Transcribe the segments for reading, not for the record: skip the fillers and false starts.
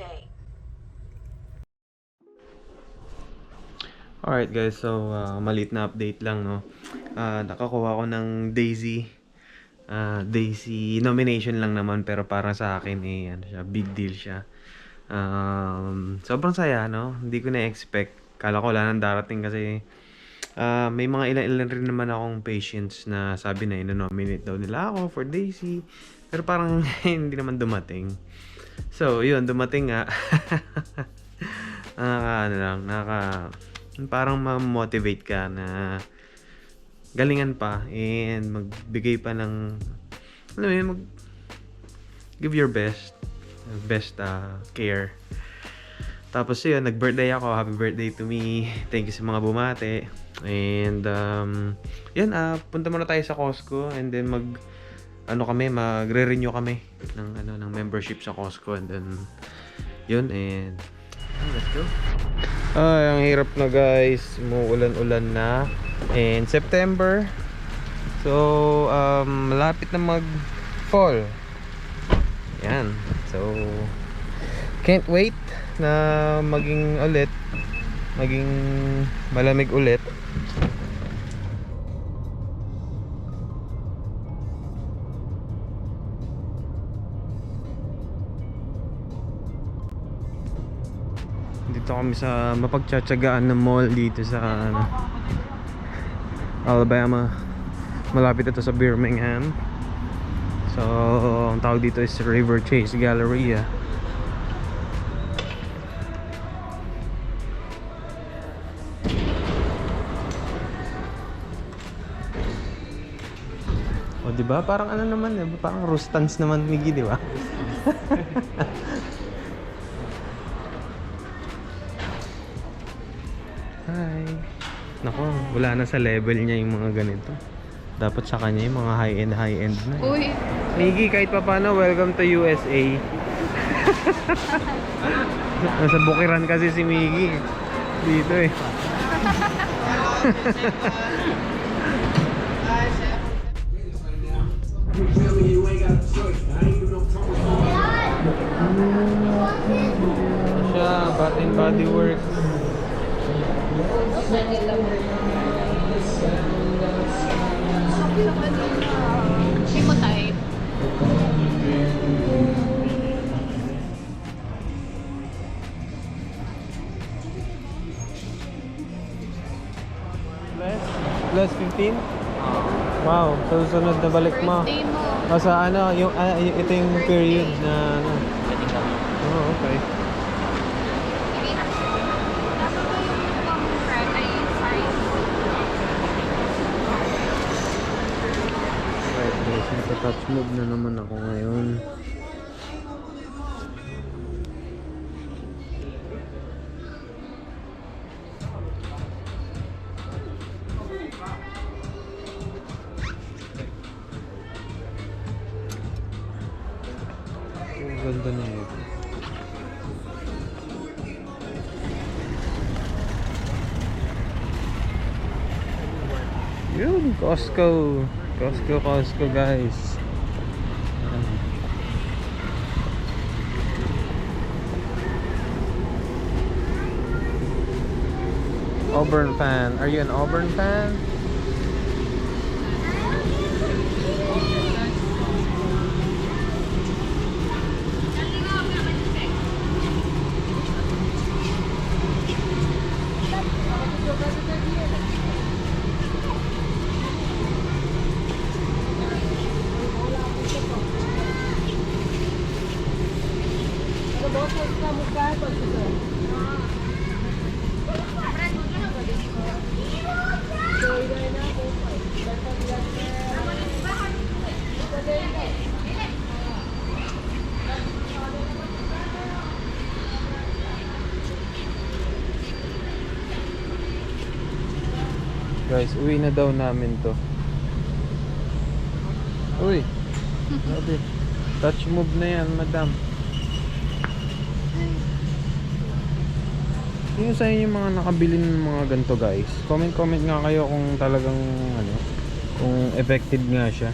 day. Alright guys, so maliit na update lang, no. Nakakuha ko ng Daisy nomination lang naman, pero para sa akin ano siya, big deal siya. Sobrang saya, no. Hindi ko na-expect. Kala ko wala nang darating kasi may mga ilan rin naman akong patients na sabi na ino-nominate daw nila ako for Daisy. Pero parang hindi naman dumating. So, yun, dumating nga. Ano lang, parang ma-motivate ka na galingan pa and magbigay pa ng, alam mo yun, give your best care. Tapos yun, nag-birthday ako. Happy birthday to me. Thank you sa mga bumate. And yan, punta muna tayo sa Costco and then magre-renew kami ng membership sa Costco, and then yun, and let's go. Ay, ang hirap na guys. Umuulan-ulan na. And September. So, malapit na mag-fall. Yan. So, can't wait na maging malamig ulit. Dito kami sa mapagtsatsagaan na mall dito sa Alabama. Malapit ito sa Birmingham. So, ang tawag dito is River Chase Galleria. O, diba? Parang ano naman, parang Rustans naman, Miggy, diba? Hi. Nako, wala na sa level niya yung mga ganito. Dapat sa kanya yung mga high-end na. Uy. Miggy, kahit pa paano, welcome to USA. Nasa Bukiran kasi si Miggy. Dito eh. Siya, Bath and Body Works. Hindi mo type. Plus 15? Wow, sa susunod na balik mo. Birthday mo. O sa ano, ito yung period na ano. Oh, okay. Right guys, nagka-touch move na naman ako ngayon. Ang ganda na ito. Yun, Costco guys. Auburn fan. Are you an Auburn fan? Guys, uwi na daw namin to. Uy, grabe. Touch move na yan, madam. Yung sa inyo mga nakabili ng mga ganito guys, comment nga kayo kung talagang kung effective nga siya.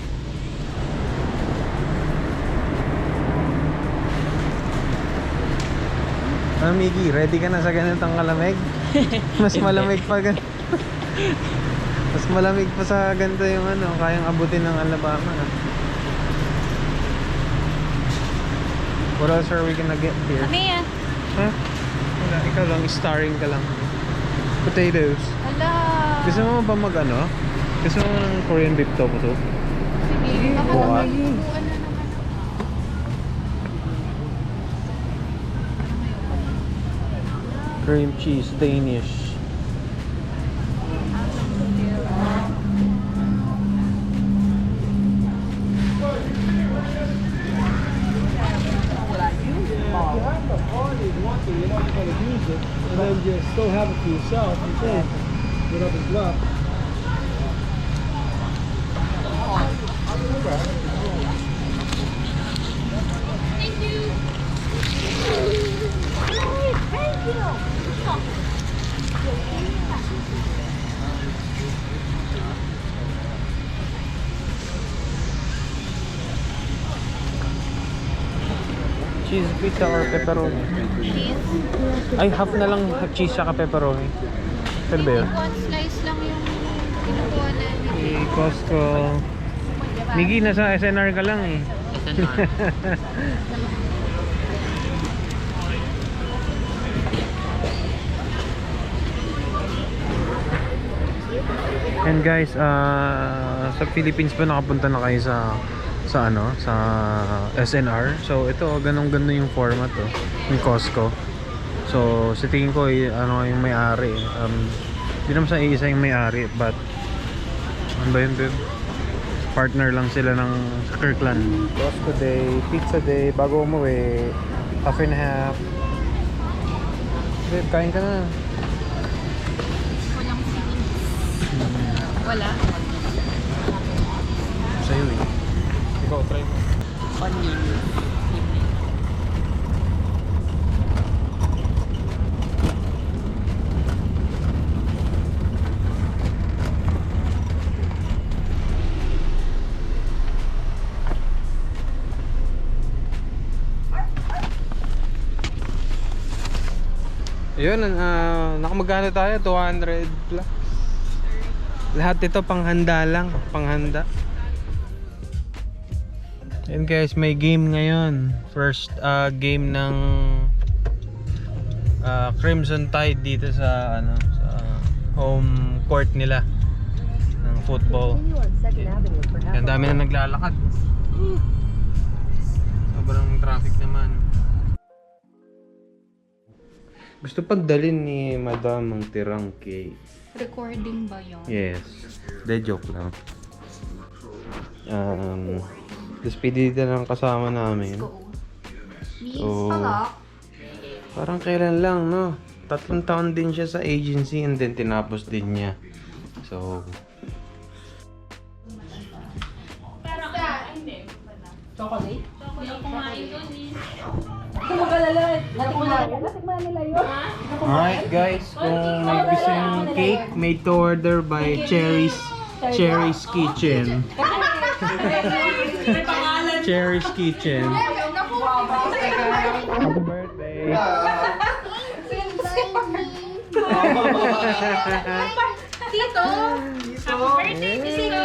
Miggy, ready ka na sa ganitong kalamig? Mas malamig pa Mas malamig pa sa ganito yung ano, kayang abutin ng Alabama. What else are we gonna get here? Mia. Huh? Wala, ikaw lang, starring ka lang. Potatoes. Ala. Gusto mo ba mag ano? Gusto mo ng Korean beef tofu soup? Sige. Baka Buka. naman na naman. Cream cheese, Danish. And then just still have it for yourself. You can whatever's left. Cheese pizza or pepperoni? Cheese. Ay, half na lang cheese saka pepperoni. Pwede ba yun? One slice lang yung kinukuha namin. Costco. Miggy, nasa SNR ka lang eh. And guys, sa Philippines ba nakapunta na kayo sa ano, sa SNR? So ito, ganun-ganun yung format yung Costco. So sa tingin ko ano yung may-ari. Hindi naman sa isa yung may-ari, but ano ba yun, babe? Partner lang sila ng Kirkland. Costco Day, Pizza Day, bago umuwi, half and half. Babe, kain ka na. Walang seaweed. Wala. Sa'yo eh. Ikaw, try mo. Yun, nakamagano tayo? 200 plus. Lahat ito panghanda lang, panghanda. And guys, may game ngayon. First game ng Crimson Tide dito sa ano, sa home court nila ng football. Ang dami na naglalakad. Sobrang traffic naman. Gusto pagdalin ni Madam ang tirang cake. Recording ba yun? Yes. De joke lang. Despedida ng kasama namin. Go. Miss So, pala. parang kailan lang, no? 3 taon din siya sa agency and then tinapos din niya. So, Chocolate? Hindi ko kumain doon eh. alright guys, kung may gusto yung cake, made to order by Cherry's Kitchen. Cherry's Kitchen. Happy birthday. Tito! Happy birthday, Tito!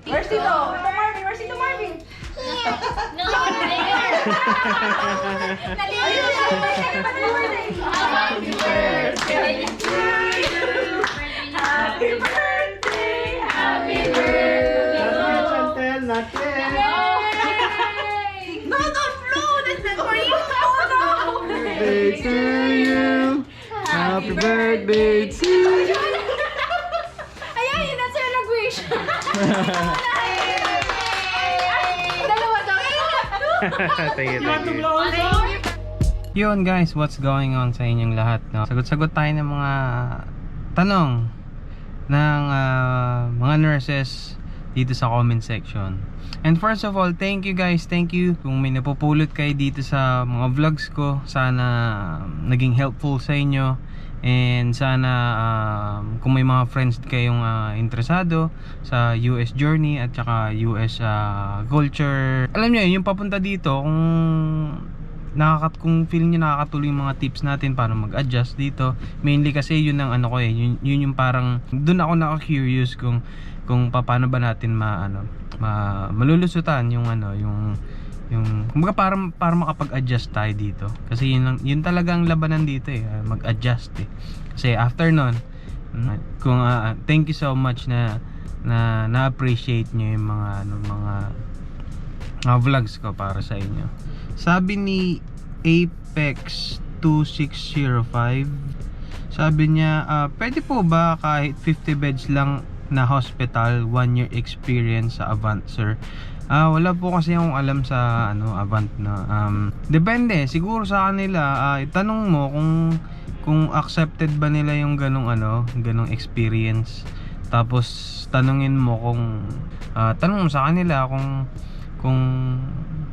Where's Tito? Marvin? Where's Tito Marvin? No, there! Naliliw siya. Happy birthday to you. Happy birthday. Happy birthday. Chantel, not yet. No, don't blow. That's not for you. No. Birthday to you. Happy birthday to you. Ayan, yun ang sa'yo nag-wish. Dalawa daw. Thank you. Yun guys, what's going on sa inyong lahat, no? Sagot-sagot tayo ng mga tanong ng mga nurses dito sa comment section. And first of all, thank you guys, thank you kung may napupulot kayo dito sa mga vlogs ko. Sana naging helpful sa inyo. And sana kung may mga friends kayong interesado sa US journey at saka US culture, alam nyo yung papunta dito, kung kung feeling nyo nakakatuloy yung mga tips natin paano mag-adjust dito, mainly kasi yun ang ano ko eh, yun yung parang doon ako naka-curious kung paano ba natin malulusutan yung kumbaga para makapag-adjust tayo dito. Kasi yun talagang labanan dito eh, mag-adjust eh. Kasi after nun, thank you so much na na-appreciate nyo yung mga vlogs ko para sa inyo. Sabi ni Apex 2605, sabi niya, pwede po ba kahit 50 beds lang na hospital, 1 year experience sa Avant, sir? Wala po kasi akong alam sa Avant na. Depende, siguro sa kanila. Itanong mo kung accepted ba nila yung ganong experience. Tapos tanungin mo tanong mo sa kanila kung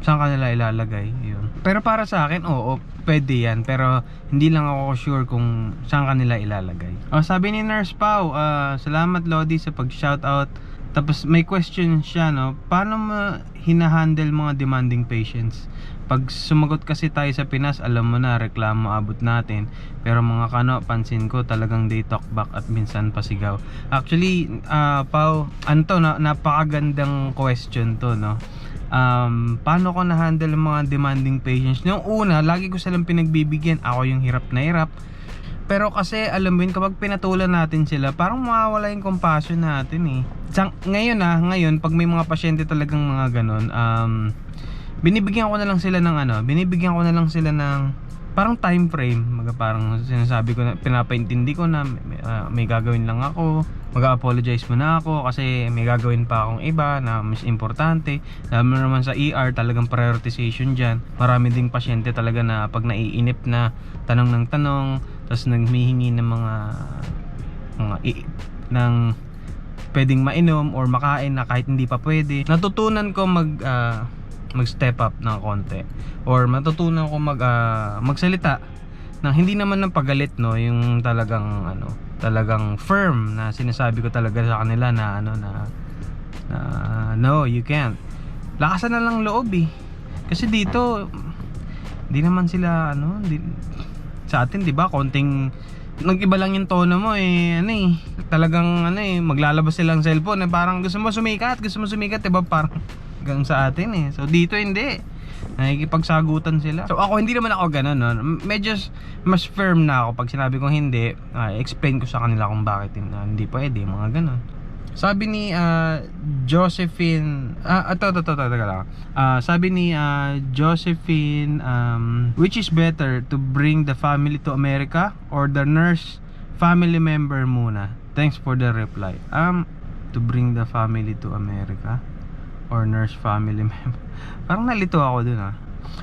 saan kanila ilalagay yun. Pero para sa akin, oo, pwede yan. Pero hindi lang ako sure kung saan kanila ilalagay. Sabi ni Nurse Pau, salamat Lodi sa pag-shoutout. Tapos may question siya, no? Paano mo hinahandle mga demanding patients? Pag sumagot kasi tayo sa Pinas, alam mo na, reklamo abot natin. Pero mga pansin ko talagang they talk back at minsan pasigaw. Actually, Pau, napakagandang question to, no? Paano ko na-handle mga demanding patients? Noong una, lagi ko silang pinagbibigyan. Ako yung hirap na hirap. Pero kasi alam mo yun, kapag pinatulan natin sila, parang mawawala yung compassion natin eh. Ngayon pag may mga pasyente talagang mga ganon, binibigyan ko na lang sila ng parang time frame. Parang sinasabi ko na, pinapaintindi ko na may gagawin lang ako, mag-apologize muna ako kasi may gagawin pa akong iba na mas importante. Alam mo naman sa ER, talagang prioritization dyan. Marami ding pasyente talaga na pag naiinip na, tanong ng tanong, tapos naghihingi ng ng pwedeng mainom or makain na kahit hindi pa pwede. Natutunan ko mag-step up ng konti, or matutunan ko magsalita na hindi naman ng pagalit, no, yung talagang firm na sinasabi ko talaga sa kanila na no, you can't. Lakasan na lang loob eh. Kasi dito hindi naman sila sa atin, 'di ba? Konting nag-iba lang yung tono mo eh, talagang maglalabas silang cellphone parang gusto mo sumikat, 'di ba? Parang ganun sa atin eh. So dito hindi, nakikipagsagutan sila. So ako, hindi naman ako ganun, no? Medyo mas firm na ako pag sinabi kong hindi. Explain ko sa kanila kung bakit hindi pwede, mga ganun. Sabi ni Josephine, sabi ni Josephine, which is better, to bring the family to America or the nurse family member muna? Thanks for the reply. To bring the family to America or nurse family member. Parang nalito ako dun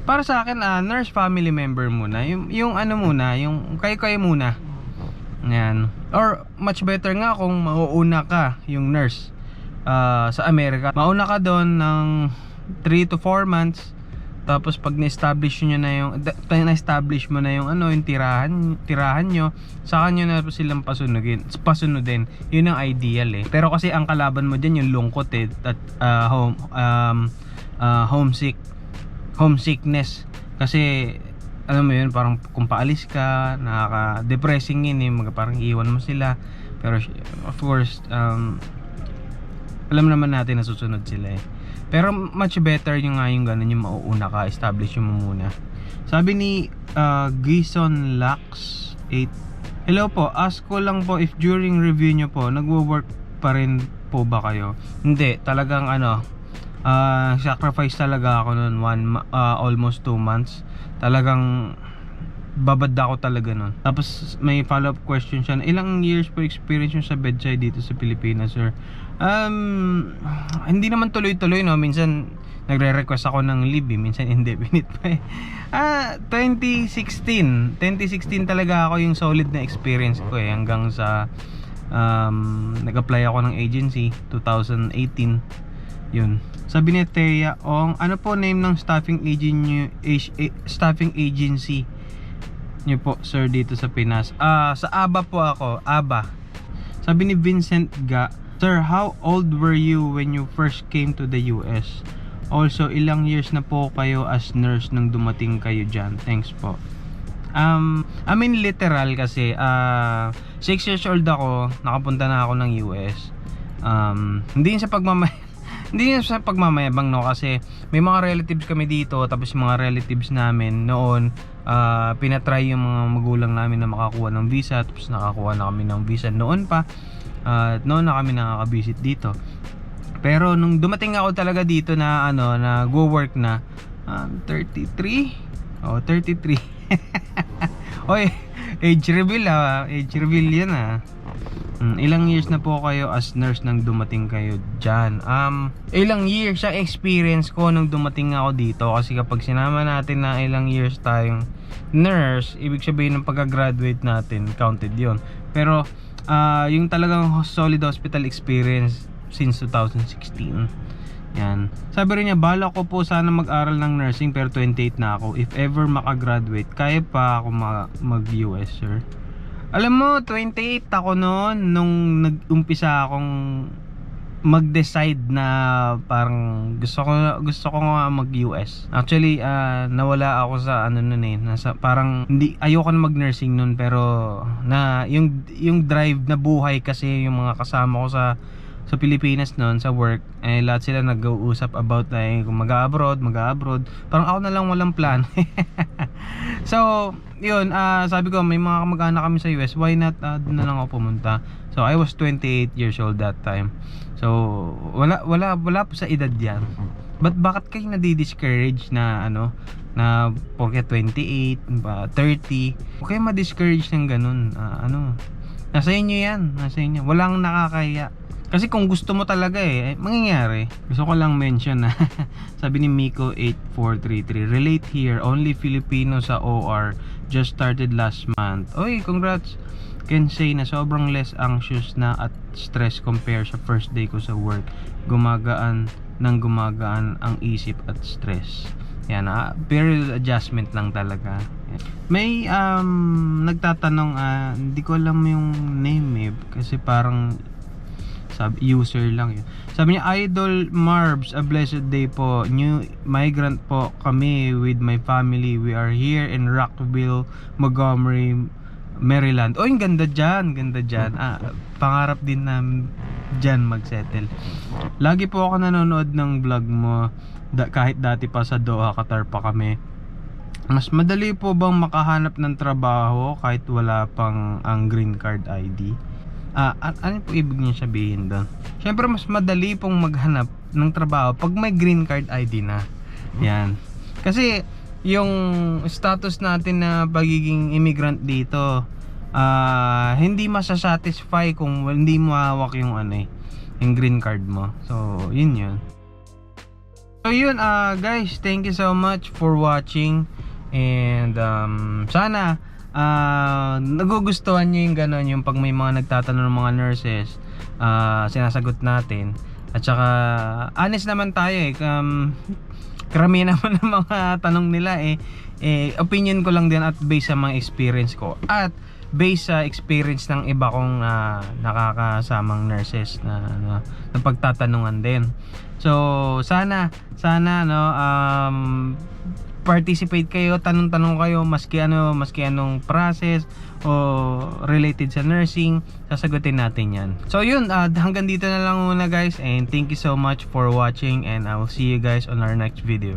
Para sa akin, nurse family member muna. Yung muna, yung kayo muna. Yan. Or much better nga kung mauuna ka, yung nurse sa Amerika. Mauna ka doon ng 3 to 4 months. Tapos pag na-establish nyo na na-establish mo na yung yung tirahan nyo, saka nyo na silang pasunodin. Yun ang ideal eh. Pero kasi ang kalaban mo dyan yung lungkot eh, at homesickness. Kasi alam mo yun, parang kung paalis ka, nakaka-depressing yun eh, parang iwan mo sila. Pero of course, alam naman natin na susunod sila eh. Pero much better yung ganun, yung mauuna ka, establish mo muna. Sabi ni Gison Lax 8, hello po, ask ko lang po if during review nyo po, nagwo-work pa rin po ba kayo? Hindi, talagang sacrifice talaga ako nun, almost 2 months. Talagang babad ako talaga nun. Tapos may follow up question siya, ilang years po experience nyo sa bedside dito sa Pilipinas, sir? Hindi naman tuloy-tuloy, no? Minsan nagre-request ako ng leave minsan indefinite pa eh. 2016 talaga ako yung solid na experience ko eh, hanggang sa nag-apply ako ng agency 2018. Yun. Sabi ni Thea Ong, ano po name ng staffing agency nyo po, sir, dito sa Pinas? Sa ABA po ako, ABA. Sabi ni Vincent Ga, sir, how old were you when you first came to the US? Also, ilang years na po kayo as nurse nung dumating kayo dyan? Thanks po. I mean literal kasi 6 years old ako, nakapunta na ako ng US. Hindi yun sa hindi yun sa pagmamayabang, no, kasi may mga relatives kami dito, tapos yung mga relatives namin noon pinatry yung mga magulang namin na makakuha ng visa, tapos nakakuha na kami ng visa noon pa, noon na kami nakaka-visit dito. Pero nung dumating ako talaga dito na na go work na 33. Oy, age reveal yun Ilang years na po kayo as nurse nang dumating kayo dyan? Ilang years sa experience ko nung dumating ako dito, kasi kapag sinama natin na ilang years tayong nurse, ibig sabihin ng pagka-graduate natin counted yon. Pero yung talagang solid hospital experience since 2016. Yan. Sabi rin niya, bala ko po sana mag-aral ng nursing pero 28 na ako. If ever makagraduate, kaya pa ako mag-US, sir. Alam mo, 28 ako noon nung nag-umpisa akong mag-decide na parang gusto ko nga mag-US. Actually, nawala ako sa nasa parang hindi ayoko na mag-nursing noon, pero na yung drive na buhay kasi yung mga kasama ko sa Pilipinas noon sa work, lahat sila nag-uusap about kung mag-abroad. Parang ako na lang walang plan. So, yun, sabi ko may mga kamag-anak kami sa US, why not doon na lang ako pumunta. So, I was 28 years old that time. So, wala po sa edad yan. But bakit kayo nadi-discourage na na porque 28, 30? Huwag kayo ma-discourage ng ganun. Nasa inyo yan, nasa inyo. Walang nakakaya. Kasi kung gusto mo talaga mangyayari. Gusto ko lang mention na sabi ni Miko 8433, relate here, only Filipino sa OR, just started last month. Oy, congrats. Can say na sobrang less anxious na at stress compare sa first day ko sa work. Gumagaan ang isip at stress. Yan, period adjustment lang talaga. May nagtatanong, hindi ko alam yung name kasi parang user lang yun. Sabi niya, Idol Marbs, a blessed day po. New migrant po kami with my family. We are here in Rockville, Montgomery, Maryland. Oh, yung ganda dyan. Pangarap din namin dyan mag-settle. Lagi po ako nanonood ng vlog mo, kahit dati pa sa Doha, Qatar pa kami. Mas madali po bang makahanap ng trabaho kahit wala pang ang green card ID? Ano po ibig niya sabihin doon? Siyempre mas madali pong maghanap ng trabaho pag may green card ID na. Yan. Kasi yung status natin na pagiging immigrant dito, hindi masasatisfy kung hindi mo hawak yung yung green card mo. So, yun. So, yun guys, thank you so much for watching. And sana nagugustuhan nyo yung gano'n, yung pag may mga nagtatanong ng mga nurses, sinasagot natin. At saka honest naman tayo karamihan naman ng mga tanong nila opinion ko lang din at based sa mga experience ko at based sa experience ng iba kong nakakasamang nurses na pagtatanungan din. So sana participate kayo, tanong-tanong kayo, maski anong process o related sa nursing, sasagutin natin yan. So yun, hanggang dito na lang muna guys, and thank you so much for watching, and I will see you guys on our next video.